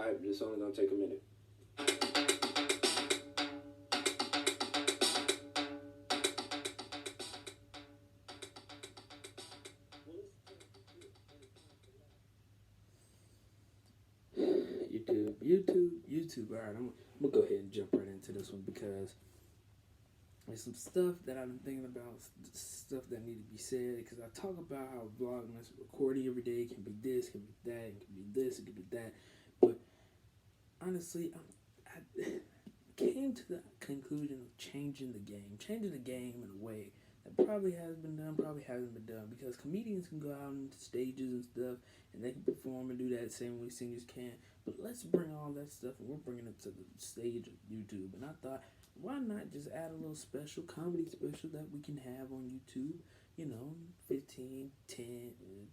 Alright, this only gonna take a minute. YouTube. All right, I'm gonna go ahead and jump right into this one because there's some stuff that I've been thinking about, stuff that need to be said. Because I talk about how Vlogmas recording every day can be this, can be that, it can be this, it can be that. But honestly, I came to the conclusion of changing the game in a way that probably has been done, probably hasn't been done. Because comedians can go out on stages and stuff, and they can perform and do that same way singers can. But let's bring all that stuff, and we're bringing it to the stage of YouTube. And I thought, why not just add a little special, comedy special that we can have on YouTube? You know, 15, 10,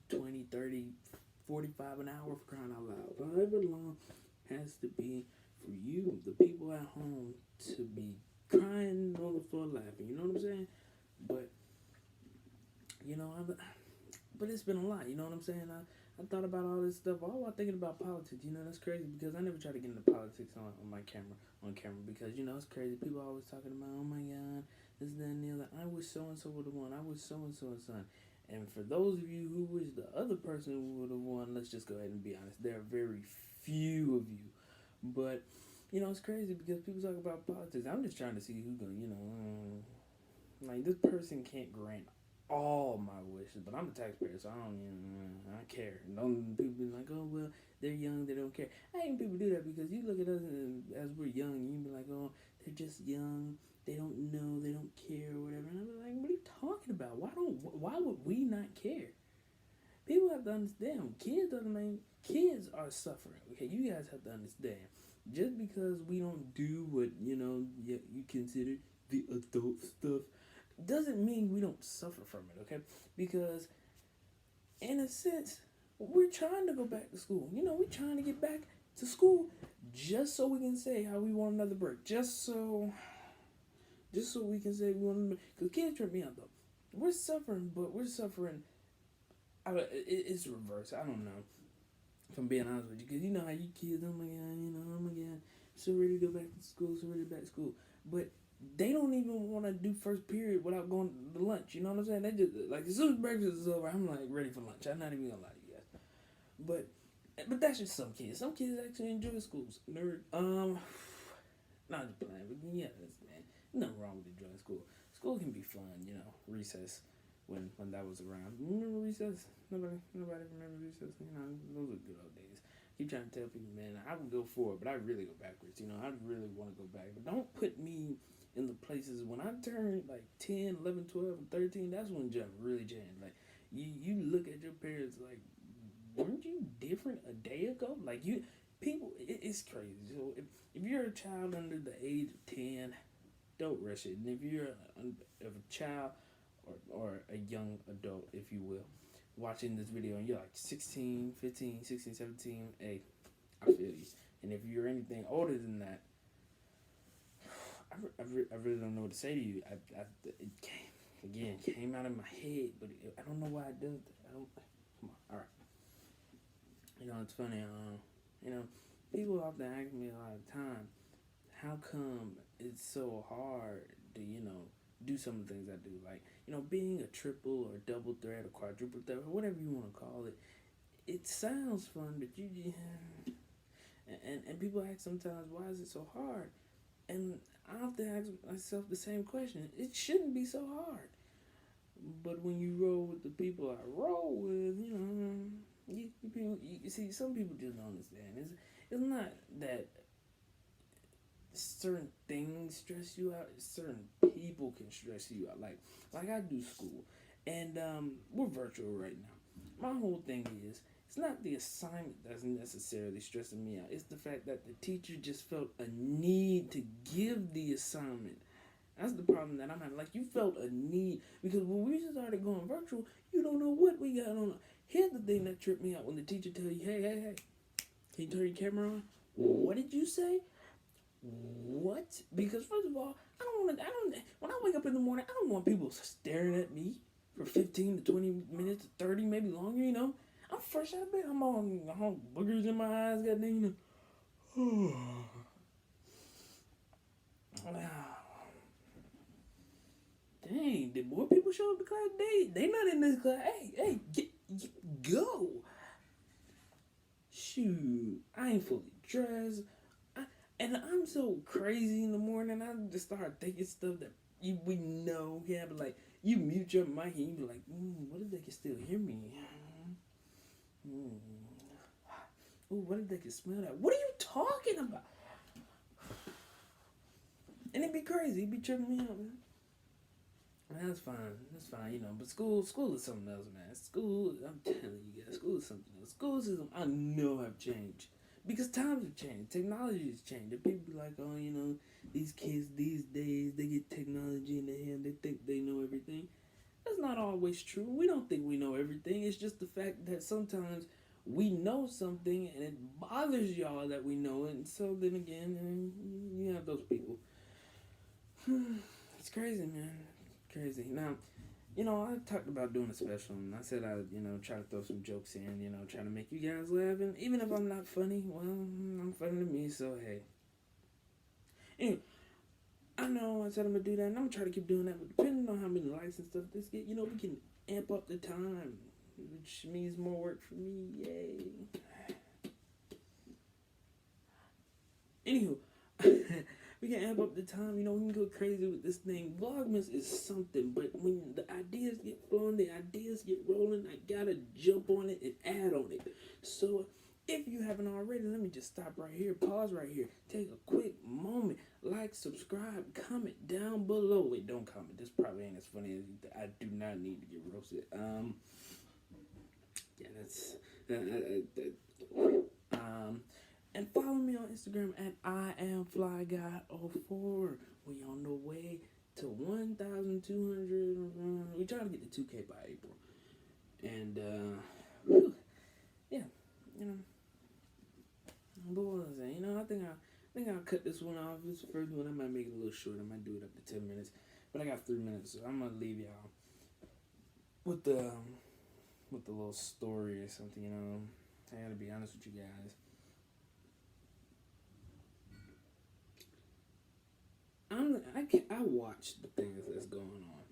20, 30, 45 an hour for crying out loud. However long has to be for you, the people at home, to be crying on the floor laughing. You know what I'm saying? But, you know, but it's been a lot. You know what I'm saying? I thought about all this stuff all while thinking about politics. You know, that's crazy because I never try to get into politics on camera because, you know, it's crazy. People are always talking about, oh my God, this, that, and the other. I wish so-and-so would have won. I wish so-and-so and son. And for those of you who wish the other person would have won, let's just go ahead and be honest. There are very few of you. But, you know, it's crazy because people talk about politics. I'm just trying to see who's going to, you know, like this person can't grant all my wishes, but I'm a taxpayer, so I don't care. Don't people be like, oh well, they're young, they don't care. I hate people do that because you look at us as we're young, and you be like, oh, they're just young, they don't know, they don't care, or whatever. And I'm like, what are you talking about? Why would we not care? People have to understand. Kids are suffering. Okay, you guys have to understand. Just because we don't do what you consider the adult stuff doesn't mean we don't suffer from it, okay? Because, in a sense, we're trying to go back to school. You know, we're trying to get back to school just so we can say how we want another break. Just so we can say we want another break. Because kids trip me out, though. We're suffering, but we're suffering. It's reverse. I don't know. If I'm being honest with you. Because you know how you kids, oh my God, so ready to go back to school. But they don't even want to do first period without going to lunch. You know what I'm saying? They just, like, as soon as breakfast is over, I'm like ready for lunch. I'm not even gonna lie to you guys. But that's just some kids. Some kids actually enjoy schools. Nerd. Not just playing, but yeah, man. Nothing wrong with enjoying school. School can be fun, you know. Recess, when that was around. Remember recess? Nobody remember recess. You know, those were good old days. Keep trying to tell people, man, I would go forward, but I really go backwards. You know, I really want to go back, but don't put me in the places when I turned like 10, 11, 12, and 13. That's when jump really changed. Like you look at your parents like, weren't you different a day ago? Like it's crazy. So if you're a child under the age of 10, don't rush it. And if you're a child or a young adult, if you will, watching this video and you're like 16, 15, 16, 17, hey, I feel you. And if you're anything older than that, I really don't know what to say to you. It came out of my head, but I don't know why I did it. Come on, all right. You know, it's funny. You know, people often ask me a lot of time, how come it's so hard to, you know, do some of the things I do, like, you know, being a triple or double threat or quadruple threat or whatever you want to call it. It sounds fun, but and people ask sometimes, why is it so hard? And I often ask myself the same question. It shouldn't be so hard. But when you roll with the people I roll with, you know, you see, some people just don't understand. It's not that certain things stress you out. Certain people can stress you out. Like I do school, and we're virtual right now. My whole thing is, it's not the assignment that's necessarily stressing me out. It's the fact that the teacher just felt a need to give the assignment. That's the problem that I'm having. Like, you felt a need. Because when we started going virtual, you don't know what we got on. Here's the thing that tripped me out when the teacher tell you, hey, can you turn your camera on? What did you say? What? Because first of all, when I wake up in the morning, I don't want people staring at me for 15 to 20 minutes, 30, maybe longer, you know. I'm fresh out of bed. I'm on boogers in my eyes, goddamn, you know. Dang, did more people show up to class? They not in this class. Hey, go. Shoot, I ain't fully dressed. And I'm so crazy in the morning. I just start thinking stuff that we know. Yeah, but like you mute your mic and you be like, what if they can still hear me? Ooh, what if they can smell that? What are you talking about? And it'd be crazy. It'd be tripping me out, man. That's fine. That's fine, you know. But school is something else, man. School, I'm telling you guys, school is something else. School system, I know have changed because times have changed. Technology has changed. And people be like, oh, you know, these kids these days they get technology in their hand. They think they know everything. That's not always true. We don't think we know everything. It's just the fact that sometimes we know something and it bothers y'all that we know it. And so then again, you have those people. It's crazy, man. Crazy. Now, you know, I talked about doing a special, and I said I'd, you know, try to throw some jokes in, you know, try to make you guys laugh, and even if I'm not funny, well, I'm funny to me, so hey. Anyway, I know I said I'm gonna do that, and I'm gonna try to keep doing that, but depending on how many likes and stuff this get, you know, we can amp up the time, which means more work for me, yay. Anywho, we can amp up the time, you know, we can go crazy with this thing. Vlogmas is something, but when the ideas get flowing, the ideas get rolling, I gotta jump on it and add on it. So if you haven't already, let me just stop right here, pause right here, take a quick moment, like, subscribe, comment down below. Wait, don't comment. This probably ain't as funny as you think. I do not need to get roasted. Yeah, that's and follow me on Instagram at IamFlyGuy04. We on the way to 1,200. We trying to get to 2K by April. And yeah, you know. But what was I saying? You know, I think I'll cut this one off. This first one I might make it a little short. I might do it up to 10 minutes. But I got 3 minutes, so I'm gonna leave y'all with the little story or something, you know. I gotta be honest with you guys. I watch the things that's going on,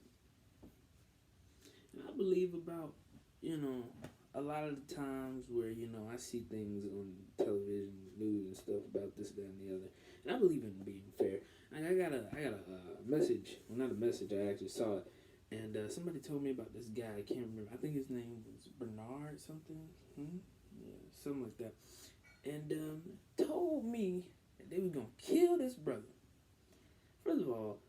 and I believe about, you know, a lot of the times where, you know, I see things on television, news and stuff about this, that, and the other, and I believe in being fair. And I got a message, well, not a message, I actually saw it, and somebody told me about this guy. I can't remember. I think his name was Bernard something, yeah, something like that, and told me that they were gonna kill this brother. First of all,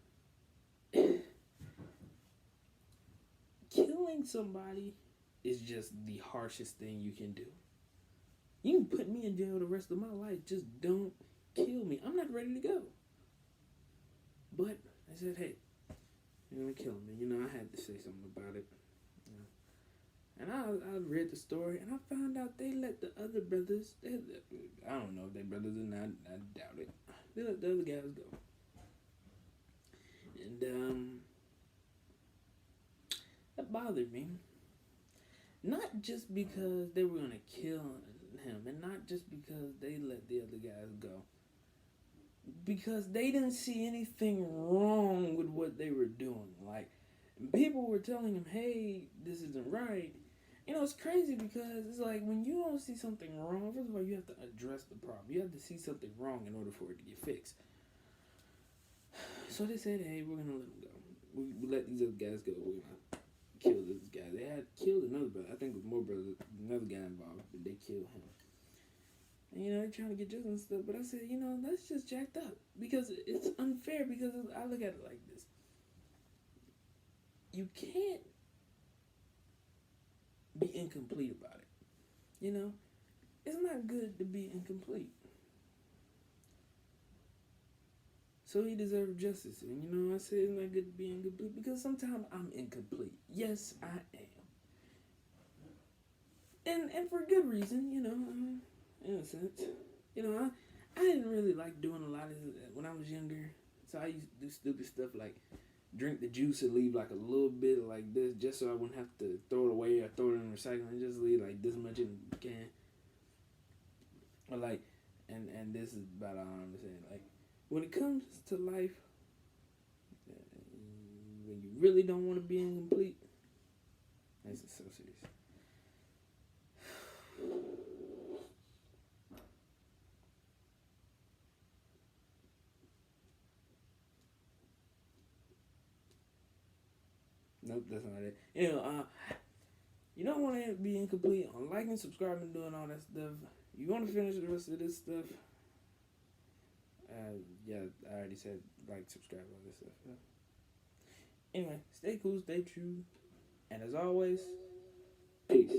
killing somebody is just the harshest thing you can do. You can put me in jail the rest of my life. Just don't kill me. I'm not ready to go. But I said, hey, you're going to kill me. You know, I had to say something about it. You know. And I read the story, and I found out they let the other brothers, I don't know if they brothers or not, I doubt it. They let the other guys go. And that bothered me. Not just because they were going to kill him, and not just because they let the other guys go. Because they didn't see anything wrong with what they were doing. Like, people were telling him, hey, this isn't right. You know, it's crazy because it's like when you don't see something wrong, first of all, you have to address the problem. You have to see something wrong in order for it to get fixed. So they said, hey, we're going to let him go. We let these other guys go. We're going to kill this guy. They had killed another brother. I think it was more brothers, another guy involved, but they killed him. And, you know, they're trying to get justice and stuff. But I said, you know, that's just jacked up. Because it's unfair. Because I look at it like this. You can't be incomplete about it. You know? It's not good to be incomplete. So he deserved justice. And, you know, I said it's not good to be incomplete because sometimes I'm incomplete. Yes, I am. And for good reason, you know, in a sense. You know, I didn't really like doing a lot of it when I was younger. So I used to do stupid stuff like drink the juice and leave like a little bit like this just so I wouldn't have to throw it away or throw it in recycling. Just leave like this much in the can. Or like and this is about all I'm saying. Like, when it comes to life, when you really don't want to be incomplete, this is so serious. Nope, that's not it. Anyway, you don't want to be incomplete on liking, subscribing, doing all that stuff. You want to finish the rest of this stuff. Yeah, I already said like, subscribe, all this stuff. Yeah. Anyway, stay cool, stay true, and as always, peace.